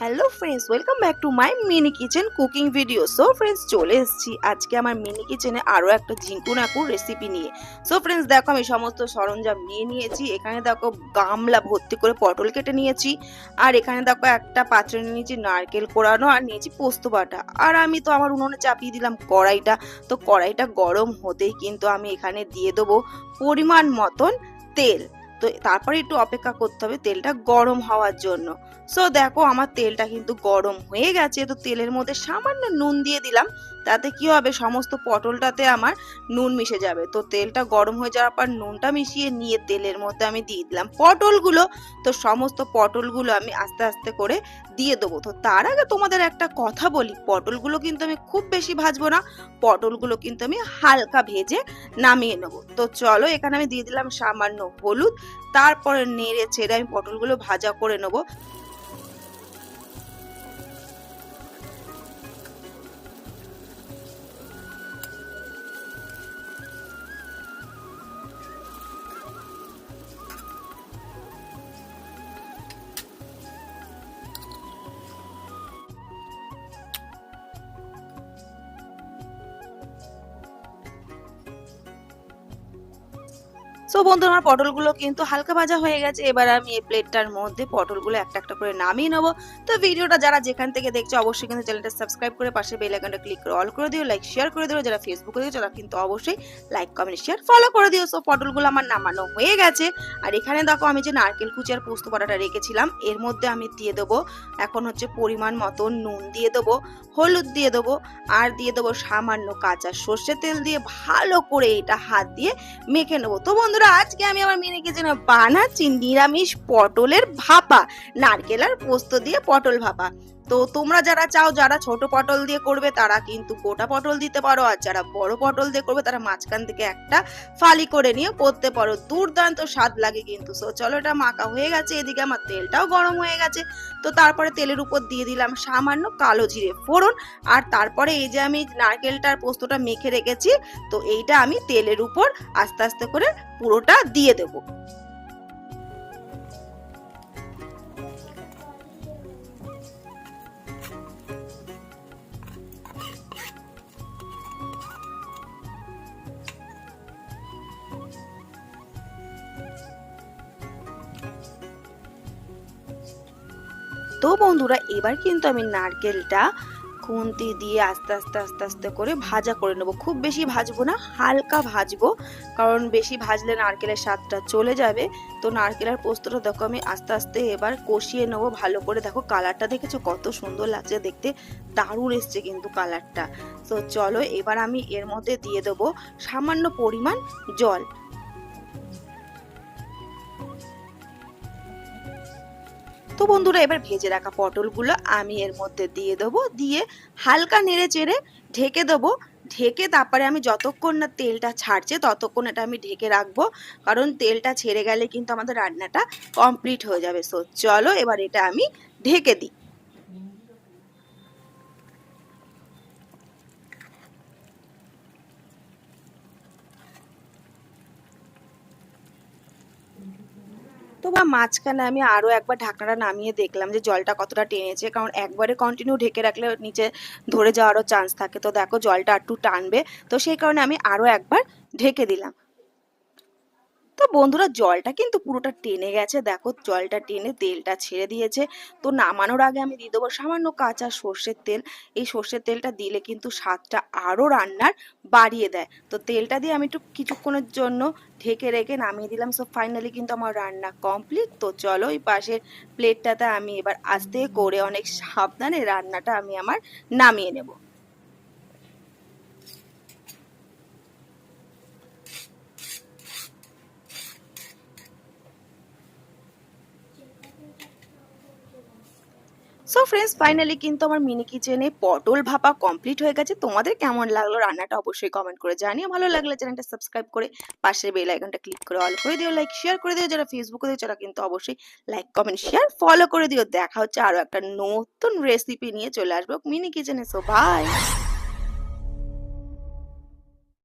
Hello friends, welcome back to my mini kitchen cooking video. So friends, চলে এসেছি আজকে আমার মিনি কিচেনে আরও একটা ঝিঙ্কু নাকুর রেসিপি নিয়ে। সো ফ্রেন্ডস, দেখো আমি সমস্ত সরঞ্জাম নিয়ে নিয়েছি। এখানে দেখো গামলা ভর্তি করে পটল কেটে নিয়েছি, আর এখানে দেখো একটা পাত্রে নিয়ে নিয়েছি নারকেল কোড়ানো, আর নিয়েছি পোস্ত বাটা। আর আমি তো আমার উনুনে চাপিয়ে দিলাম কড়াইটা। তো কড়াইটা গরম হতেই কিন্তু আমি এখানে দিয়ে দেবো পরিমাণ মতন তেল। তো তারপরে একটু অপেক্ষা করতে হবে তেলটা গরম হওয়ার জন্য। সো দেখো আমার তেলটা কিন্তু গরম হয়ে গেছে। তো তেলের মধ্যে সামান্য নুন দিয়ে দিলাম, তাতে কি হবে সমস্ত পটলটাতে আমার নুন মিশে যাবে। তো তেলটা গরম হয়ে যাওয়ার পর নুনটা মিশিয়ে নিয়ে তেলের মধ্যে আমি দিয়ে দিলাম পটলগুলো। তো সমস্ত পটলগুলো আমি আস্তে আস্তে করে দিয়ে দেবো। তো তার আগে তোমাদের একটা কথা বলি, পটলগুলো কিন্তু আমি খুব বেশি ভাজবো না, পটলগুলো কিন্তু আমি হালকা ভেজে নামিয়ে নেবো। তো চলো, এখানে আমি দিয়ে দিলাম সামান্য হলুদ, তারপরে নেড়ে ছেড়ে আমি পটলগুলো ভাজা করে নেবো। সো বন্ধুরা, আমার পটলগুলো কিন্তু হালকা ভাজা হয়ে গেছে। এবার আমি এই প্লেটটার মধ্যে পটলগুলো একটা একটা করে নামিয়ে নেবো। তো ভিডিওটা যারা যেখান থেকে দেখছো অবশ্যই কিন্তু চ্যানেলটা সাবস্ক্রাইব করে পাশে বেল আইকনটা ক্লিক করে অল করে দিও, লাইক শেয়ার করে দিও। যারা ফেসবুকে দেখছো তারা কিন্তু অবশ্যই লাইক কমেন্ট শেয়ার ফলো করে দিও। সো পটলগুলো আমার নামানো হয়ে গেছে। আর এখানে দেখো আমি যে নারকেল কুচি আর পোস্ত বাটাটা রেখেছিলাম, এর মধ্যে আমি দিয়ে দেবো এখন হচ্ছে পরিমাণ মতো নুন দিয়ে দেবো, হলুদ দিয়ে দেবো, আর দিয়ে দেবো সামান্য কাঁচা সর্ষের তেল দিয়ে ভালো করে এটা হাত দিয়ে মেখে নেবো। তো বন্ধুরা, আজকে আমি আমার মেয়ে কিচেনে বানাচ্ছি নিরামিষ পটলের ভাপা, নারকেল আর পোস্ত দিয়ে পটল ভাপা। তো তোমরা যারা চাও, যারা ছোট পটল দিয়ে করবে তারা কিন্তু গোটা পটল দিতে পারো, আর যারা বড় পটল দিয়ে করবে তারা মাঝখান থেকে একটা ফালি করে নিয়ে করতে পারো। দুর্দান্ত স্বাদ লাগে কিন্তু। সো চলো, এটা মাখা হয়ে গেছে, এদিকে আমার তেলটাও গরম হয়ে গেছে। তো তারপরে তেলের উপর দিয়ে দিলাম সামান্য কালো জিরে ফোড়ন, আর তারপরে এই যে আমি নারকেলটার পোস্তটা মেখে রেখেছি, তো এইটা আমি তেলের উপর আস্তে আস্তে করে পুরোটা দিয়ে দেব। তো বন্ধুরা, এবার কিন্তু আমি নারকেলটা খুন্তি দিয়ে আস্তে আস্তে আস্তে আস্তে করে ভাজা করে নেবো। খুব বেশি ভাজবো না, হালকা ভাজবো, কারণ বেশি ভাজলে নারকেলের স্বাদটা চলে যাবে। তো নারকেল আর পোস্তটা দেখো আমি আস্তে আস্তে এবার কষিয়ে নেবো ভালো করে। দেখো কালারটা দেখেছো কত সুন্দর লাগছে দেখতে, দারুণ এসছে কিন্তু কালারটা। তো চলো, এবার আমি এর মধ্যে দিয়ে দেবো সামান্য পরিমাণ জল। তো বন্ধুরা, এবার ভেজে রাখা পটলগুলো আমি এর মধ্যে দিয়ে দেবো, দিয়ে হালকা নেড়ে চেড়ে ঢেকে দেবো। ঢেকে তারপরে আমি যতক্ষণ না তেলটা ছাড়ছে ততক্ষণ এটা আমি ঢেকে রাখবো, কারণ তেলটা ছেড়ে গেলে কিন্তু আমাদের রান্নাটা কমপ্লিট হয়ে যাবে। সো চলো, এবার এটা আমি ঢেকে দিই। তো মাঝখানে আমি আরো একবার ঢাকনাটা নামিয়ে দেখলাম যে জলটা কতটা টেনেছে, কারণ একবারে কন্টিনিউ ঢেকে রাখলে নিচে ধরে যাওয়ারও চান্স থাকে। তো দেখো জলটা একটু টানবে, তো সেই কারণে আমি আরো একবার ঢেকে দিলাম। তো বন্ধুরা, জলটা কিন্তু পুরোটা টেনে গেছে, দেখো জলটা টেনে তেলটা ছেড়ে দিয়েছে। তো নামানোর আগে আমি দিয়ে দেবো সামান্য কাঁচা সর্ষের তেল। এই সর্ষের তেলটা দিলে কিন্তু স্বাদটা আরো রান্নার বাড়িয়ে দেয়। তো তেলটা দিয়ে আমি একটু কিছুক্ষণের জন্য ঢেকে রেখে নামিয়ে দিলাম। সো ফাইনালি কিন্তু আমার রান্না কমপ্লিট। তো চলো, এই পাশের প্লেটটাতে আমি এবার আস্তে করে অনেক সাবধানে রান্নাটা আমি আমার নামিয়ে নেব। সো ফ্রেন্ডস, ফাইনালি কিন্তু আমার মিনি কিচেনে পটল ভাপা কমপ্লিট হয়ে গেছে। তোমাদের কেমন লাগলো রান্নাটা অবশ্যই কমেন্ট করে জানিও। ভালো লাগলে চ্যানেলটা সাবস্ক্রাইব করে পাশের বেল আইকনটা ক্লিক করে অল করে দিও, লাইক শেয়ার করে দিও। যারা ফেসবুকে দেখছো তারা কিন্তু অবশ্যই লাইক কমেন্ট শেয়ার ফলো করে দিও। দেখা হচ্ছে আরো একটা নতুন রেসিপি নিয়ে চলে আসবো মিনি কিচেনে। So by.